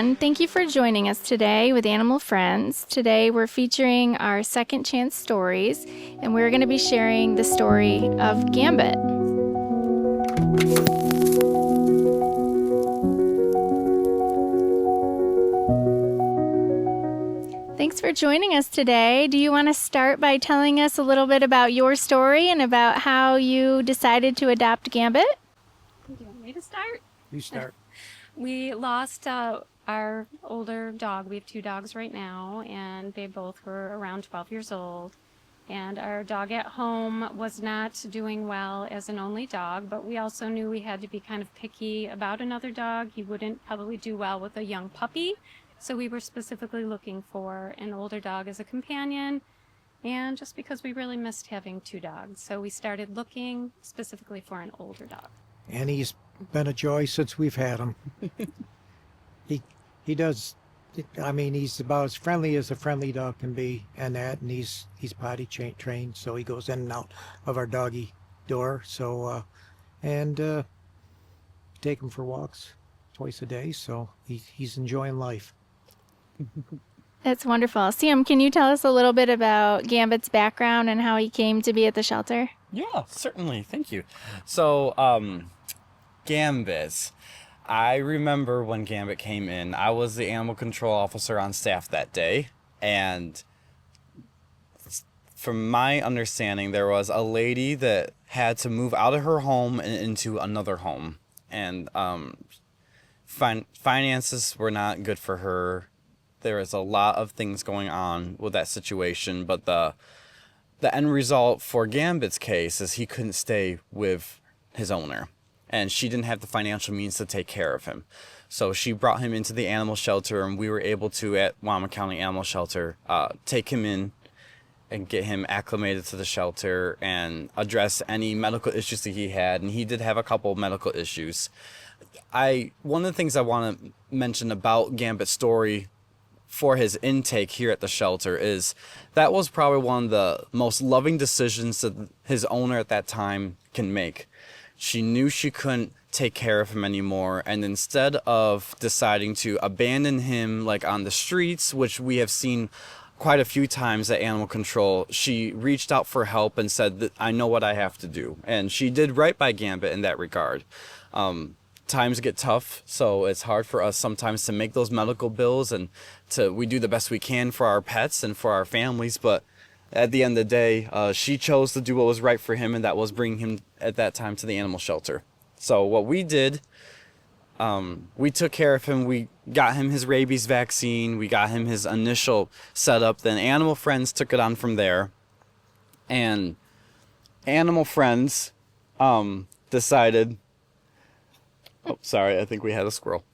everyone. Thank you for joining us today with Animal Friends. Today we're featuring our second chance stories, and we're going to be sharing the story of Gambit. Thanks for joining us today. Do you want to start by telling us a little bit about your story and about how you decided to adopt Gambit? Do you want me to start? You start. We lost our older dog. We have 2 dogs right now, and they both were around 12 years old. And our dog at home was not doing well as an only dog, but we also knew we had to be kind of picky about another dog. He wouldn't probably do well with a young puppy, so we were specifically looking for an older dog as a companion, and just because we really missed having 2 dogs. So we started looking specifically for an older dog. And he's been a joy since we've had him. He does, I mean, he's about as friendly as a friendly dog can be, and he's potty trained, so he goes in and out of our doggy door. So take him for walks twice a day, so he's enjoying life. That's wonderful. Sam, can you tell us a little bit about Gambit's background and how he came to be at the shelter? Yeah, certainly. Thank you. So, Gambit. I remember when Gambit came in, I was the animal control officer on staff that day, and from my understanding, there was a lady that had to move out of her home and into another home, and finances were not good for her. There was a lot of things going on with that situation, but the end result for Gambit's case is he couldn't stay with his owner, and she didn't have the financial means to take care of him. So she brought him into the animal shelter, and we were able to, at Wyoming County Animal Shelter, take him in and get him acclimated to the shelter and address any medical issues that he had. And he did have a couple of medical issues. One of the things I want to mention about Gambit's story for his intake here at the shelter is that was probably one of the most loving decisions that his owner at that time can make. She knew she couldn't take care of him anymore, and instead of deciding to abandon him like on the streets, which we have seen quite a few times at Animal Control, she reached out for help and said that I know what I have to do. And she did right by Gambit in that regard. Times get tough, so it's hard for us sometimes to make those medical bills, and we do the best we can for our pets and for our families, but at the end of the day, she chose to do what was right for him, and that was bringing him at that time to the animal shelter. So what we did, we took care of him. We got him his rabies vaccine. We got him his initial setup. Then Animal Friends took it on from there. And Animal Friends decided... Oh, sorry, I think we had a squirrel.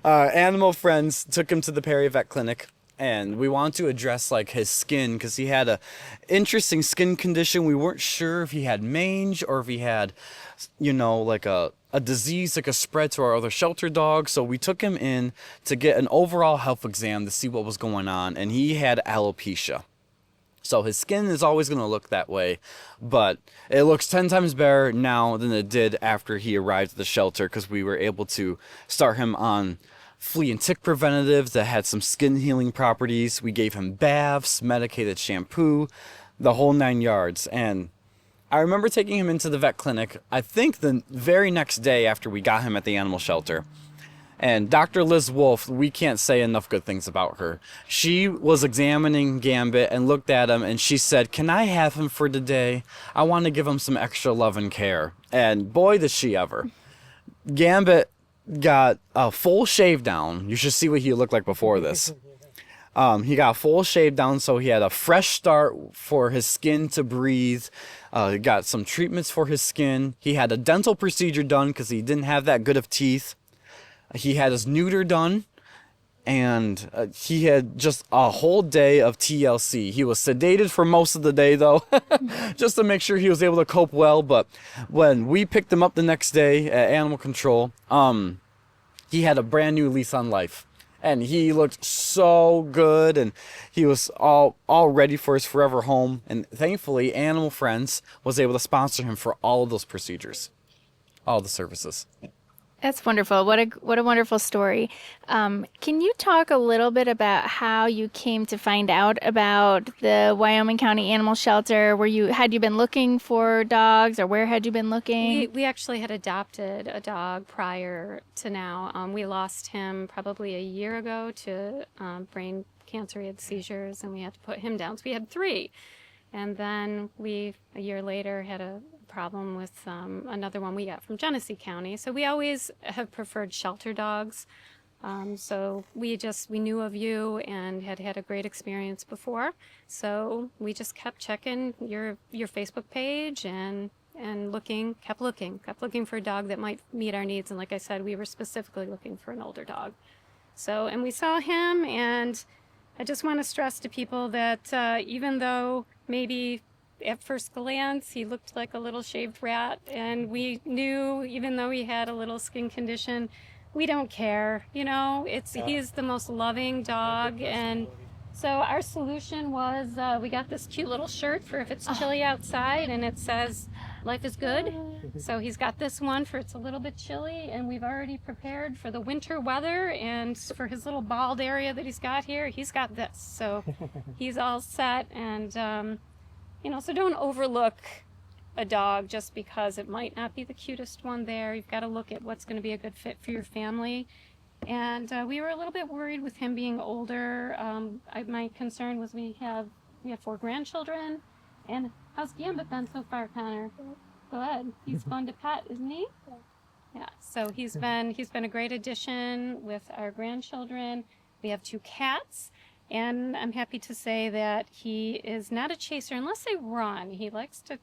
Animal Friends took him to the Perry Vet Clinic. And we wanted to address like his skin because he had a interesting skin condition. We weren't sure if he had mange or if he had, like a disease that could spread to our other shelter dogs. So we took him in to get an overall health exam to see what was going on. And he had alopecia. So his skin is always going to look that way, but it looks 10 times better now than it did after he arrived at the shelter because we were able to start him on flea and tick preventatives that had some skin healing properties. We gave him baths, medicated shampoo, the whole 9 yards. And I remember taking him into the vet clinic, I think the very next day after we got him at the animal shelter. And Dr. Liz Wolf, we can't say enough good things about her. She was examining Gambit and looked at him and she said, "Can I have him for today? I want to give him some extra love and care." And boy, does she ever. Gambit got a full shave down. You should see what he looked like before this. He got a full shave down, so he had a fresh start for his skin to breathe. He got some treatments for his skin. He had a dental procedure done because he didn't have that good of teeth. He had his neuter done, and he had just a whole day of TLC. He was sedated for most of the day, though, just to make sure he was able to cope well. But when we picked him up the next day at Animal Control, he had a brand new lease on life. And he looked so good, and he was all ready for his forever home. And thankfully, Animal Friends was able to sponsor him for all of those procedures, all the services. That's wonderful. What a wonderful story. Can you talk a little bit about how you came to find out about the Wyoming County Animal Shelter? Had you been looking for dogs, or where had you been looking? We actually had adopted a dog prior to now. We lost him probably a year ago to brain cancer. He had seizures, and we had to put him down. So we had three. And then a year later, had a problem with another one we got from Genesee County. So we always have preferred shelter dogs. So we knew of you and had a great experience before. So we just kept checking your Facebook page and kept looking for a dog that might meet our needs. And like I said, we were specifically looking for an older dog. So, and we saw him, and I just want to stress to people that even though maybe at first glance he looked like a little shaved rat, and we knew even though he had a little skin condition, we don't care. He's the most loving dog. And so our solution was we got this cute little shirt for if it's chilly outside, and it says life is good. So he's got this one for it's a little bit chilly, and we've already prepared for the winter weather, and for his little bald area that he's got here, he's got this. So he's all set. And so don't overlook a dog just because it might not be the cutest one there. You've got to look at what's going to be a good fit for your family. And we were a little bit worried with him being older. My concern was we have 4 grandchildren. And how's Gambit been so far, Connor? Go ahead. He's fun to pet, isn't he? Yeah. So he's been a great addition with our grandchildren. We have 2 cats. And I'm happy to say that he is not a chaser unless they run. He likes to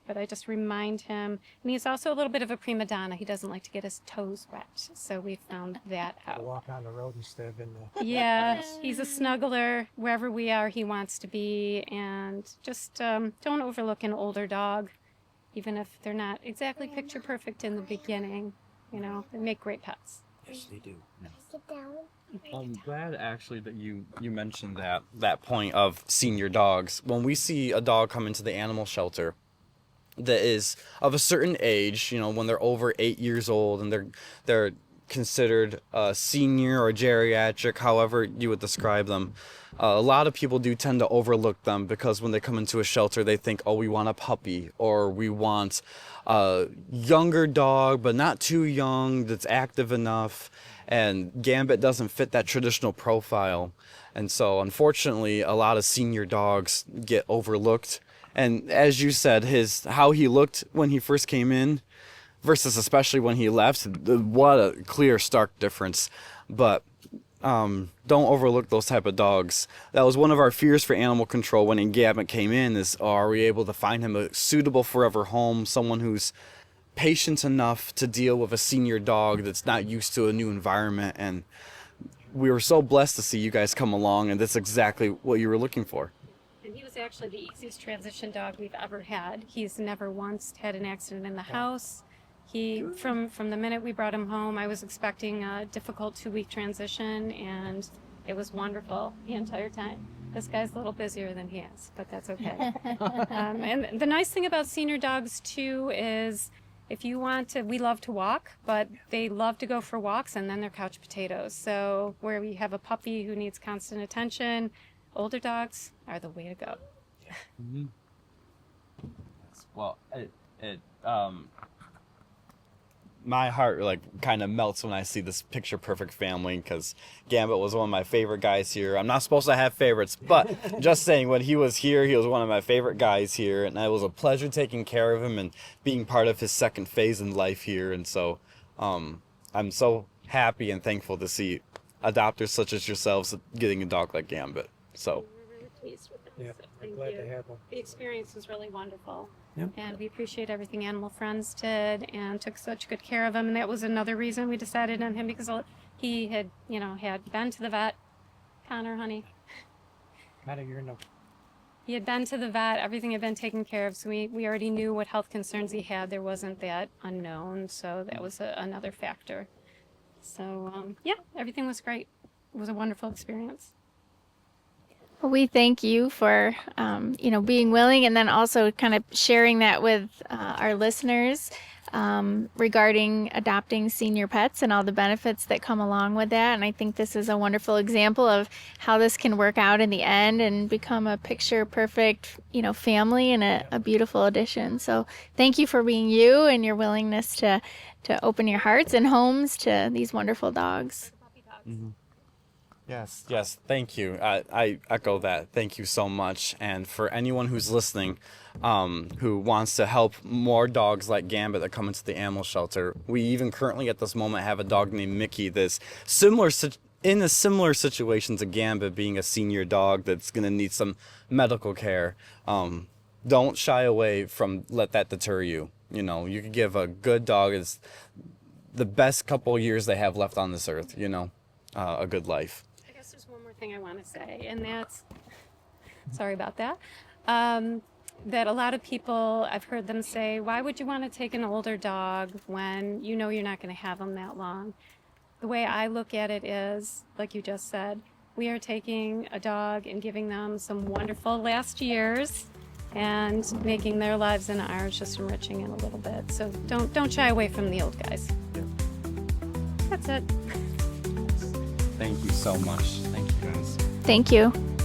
but I just remind him. And he's also a little bit of a prima donna. He doesn't like to get his toes wet. So we found that out. Walk on the road instead of in the... Yeah, he's a snuggler. Wherever we are, he wants to be. And just don't overlook an older dog, even if they're not exactly picture perfect in the beginning. They make great pets. Yes, they do. Sit down. I'm glad actually that you mentioned that point of senior dogs. When we see a dog come into the animal shelter that is of a certain age, when they're over 8 years old and they're considered senior or geriatric, however you would describe them, a lot of people do tend to overlook them because when they come into a shelter, they think, oh, we want a puppy, or we want a younger dog, but not too young, that's active enough. And Gambit doesn't fit that traditional profile. And so, unfortunately, a lot of senior dogs get overlooked. And as you said, how he looked when he first came in versus especially when he left, what a clear, stark difference. But don't overlook those type of dogs. That was one of our fears for animal control when Gambit came in is, are we able to find him a suitable forever home, someone who's patient enough to deal with a senior dog that's not used to a new environment. And we were so blessed to see you guys come along, and that's exactly what you were looking for. And he was actually the easiest transition dog we've ever had. He's never once had an accident in the house. From the minute we brought him home, I was expecting a difficult 2-week transition, and it was wonderful the entire time. This guy's a little busier than he is, but that's okay. And the nice thing about senior dogs too is, if you want to, we love to walk, but they love to go for walks, and then they're couch potatoes. So where we have a puppy who needs constant attention, older dogs are the way to go. Mm-hmm. Well, my heart kind of melts when I see this picture perfect family, because Gambit was one of my favorite guys here. I'm not supposed to have favorites, but just saying, when he was here, he was one of my favorite guys here, and it was a pleasure taking care of him and being part of his second phase in life here. And so I'm so happy and thankful to see adopters such as yourselves getting a dog like Gambit. So We're really pleased with it. Yeah, So I'm thank glad you. to have them. The experience was really wonderful. Yep. And we appreciate everything Animal Friends did and took such good care of him. And that was another reason we decided on him, because he had been to the vet. Connor, honey. He had been to the vet. Everything had been taken care of. So we already knew what health concerns he had. There wasn't that unknown. So that was another factor. So, everything was great. It was a wonderful experience. Well, we thank you for, being willing, and then also kind of sharing that with our listeners. regarding adopting senior pets and all the benefits that come along with that. And I think this is a wonderful example of how this can work out in the end and become a picture perfect, family and a beautiful addition. So thank you for being you and your willingness to open your hearts and homes to these wonderful dogs. Yes, thank you. I echo that. Thank you so much. And for anyone who's listening, who wants to help more dogs like Gambit that come into the animal shelter, we even currently at this moment have a dog named Mickey that's in a similar situation to Gambit, being a senior dog that's going to need some medical care. Don't shy away from let that deter you. You could give a good dog is the best couple years they have left on this earth, a good life. I guess there's one more thing I want to say, and that's, sorry about that, that a lot of people, I've heard them say, why would you want to take an older dog when you know you're not going to have them that long? The way I look at it is, like you just said, we are taking a dog and giving them some wonderful last years and making their lives and ours just enriching it a little bit. So don't shy away from the old guys. That's it. Thank you so much. Thank you, guys. Thank you.